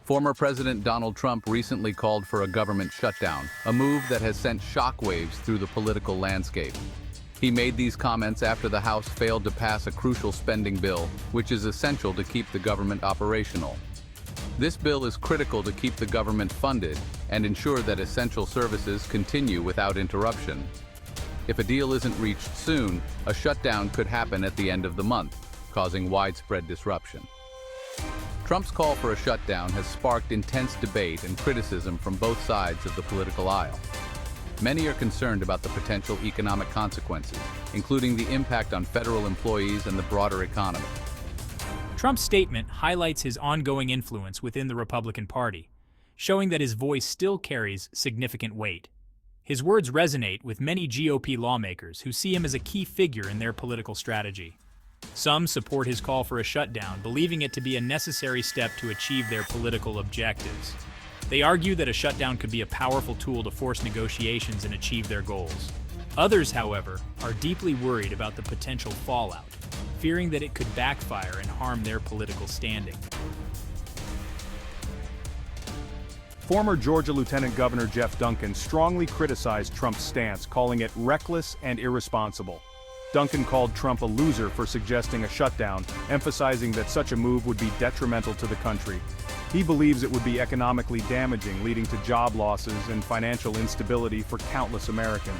Former President Donald Trump recently called for a government shutdown, a move that has sent shockwaves through the political landscape. He made these comments after the House failed to pass a crucial spending bill, which is essential to keep the government operational. This bill is critical to keep the government funded and ensure that essential services continue without interruption. If a deal isn't reached soon, a shutdown could happen at the end of the month, causing widespread disruption. Trump's call for a shutdown has sparked intense debate and criticism from both sides of the political aisle. Many are concerned about the potential economic consequences, including the impact on federal employees and the broader economy. Trump's statement highlights his ongoing influence within the Republican Party, showing that his voice still carries significant weight. His words resonate with many GOP lawmakers who see him as a key figure in their political strategy. Some support his call for a shutdown, believing it to be a necessary step to achieve their political objectives. They argue that a shutdown could be a powerful tool to force negotiations and achieve their goals. Others, however, are deeply worried about the potential fallout, fearing that it could backfire and harm their political standing. Former Georgia Lieutenant Governor Geoff Duncan strongly criticized Trump's stance, calling it reckless and irresponsible. Duncan called Trump a loser for suggesting a shutdown, emphasizing that such a move would be detrimental to the country. He believes it would be economically damaging, leading to job losses and financial instability for countless Americans.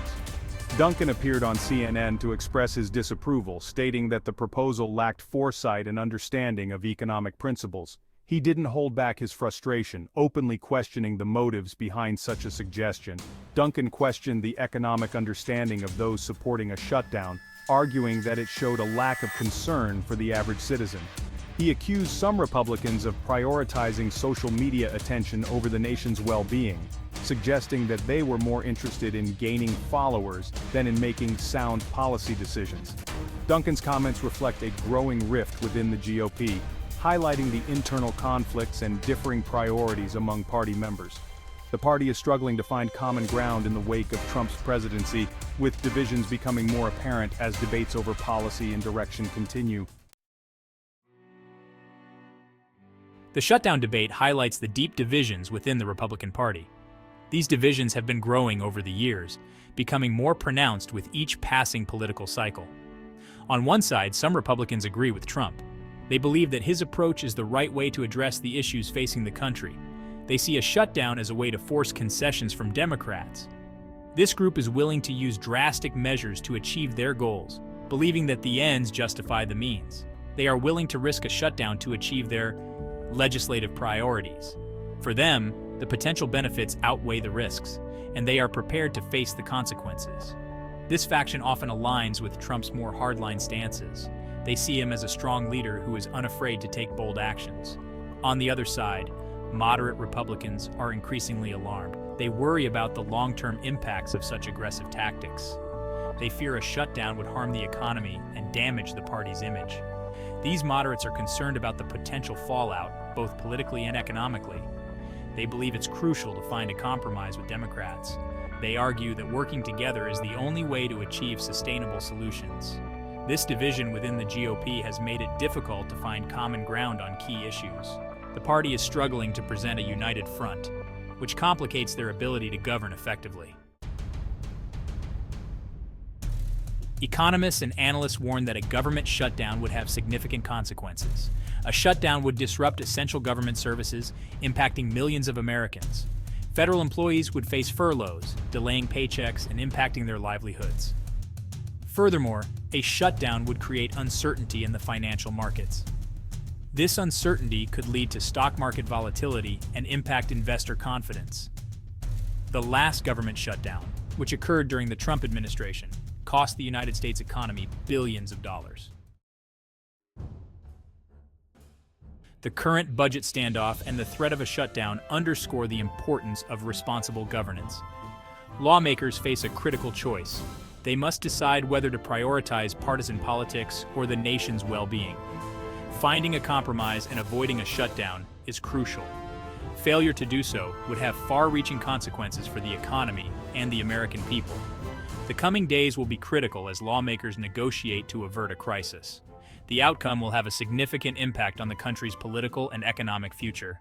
Duncan appeared on CNN to express his disapproval, stating that the proposal lacked foresight and understanding of economic principles. He didn't hold back his frustration, openly questioning the motives behind such a suggestion. Duncan questioned the economic understanding of those supporting a shutdown, arguing that it showed a lack of concern for the average citizen. He accused some Republicans of prioritizing social media attention over the nation's well-being, suggesting that they were more interested in gaining followers than in making sound policy decisions. Duncan's comments reflect a growing rift within the GOP, highlighting the internal conflicts and differing priorities among party members. The party is struggling to find common ground in the wake of Trump's presidency, with divisions becoming more apparent as debates over policy and direction continue. The shutdown debate highlights the deep divisions within the Republican Party. These divisions have been growing over the years, becoming more pronounced with each passing political cycle. On one side, some Republicans agree with Trump. They believe that his approach is the right way to address the issues facing the country. They see a shutdown as a way to force concessions from Democrats. This group is willing to use drastic measures to achieve their goals, believing that the ends justify the means. They are willing to risk a shutdown to achieve their legislative priorities. For them, the potential benefits outweigh the risks, and they are prepared to face the consequences. This faction often aligns with Trump's more hardline stances. They see him as a strong leader who is unafraid to take bold actions. On the other side, moderate Republicans are increasingly alarmed. They worry about the long-term impacts of such aggressive tactics. They fear a shutdown would harm the economy and damage the party's image. These moderates are concerned about the potential fallout, both politically and economically. They believe it's crucial to find a compromise with Democrats. They argue that working together is the only way to achieve sustainable solutions. This division within the GOP has made it difficult to find common ground on key issues. The party is struggling to present a united front, which complicates their ability to govern effectively. Economists and analysts warn that a government shutdown would have significant consequences. A shutdown would disrupt essential government services, impacting millions of Americans. Federal employees would face furloughs, delaying paychecks and impacting their livelihoods. Furthermore, a shutdown would create uncertainty in the financial markets. This uncertainty could lead to stock market volatility and impact investor confidence. The last government shutdown, which occurred during the Trump administration, cost the United States economy billions of dollars. The current budget standoff and the threat of a shutdown underscore the importance of responsible governance. Lawmakers face a critical choice. They must decide whether to prioritize partisan politics or the nation's well-being. Finding a compromise and avoiding a shutdown is crucial. Failure to do so would have far-reaching consequences for the economy and the American people. The coming days will be critical as lawmakers negotiate to avert a crisis. The outcome will have a significant impact on the country's political and economic future.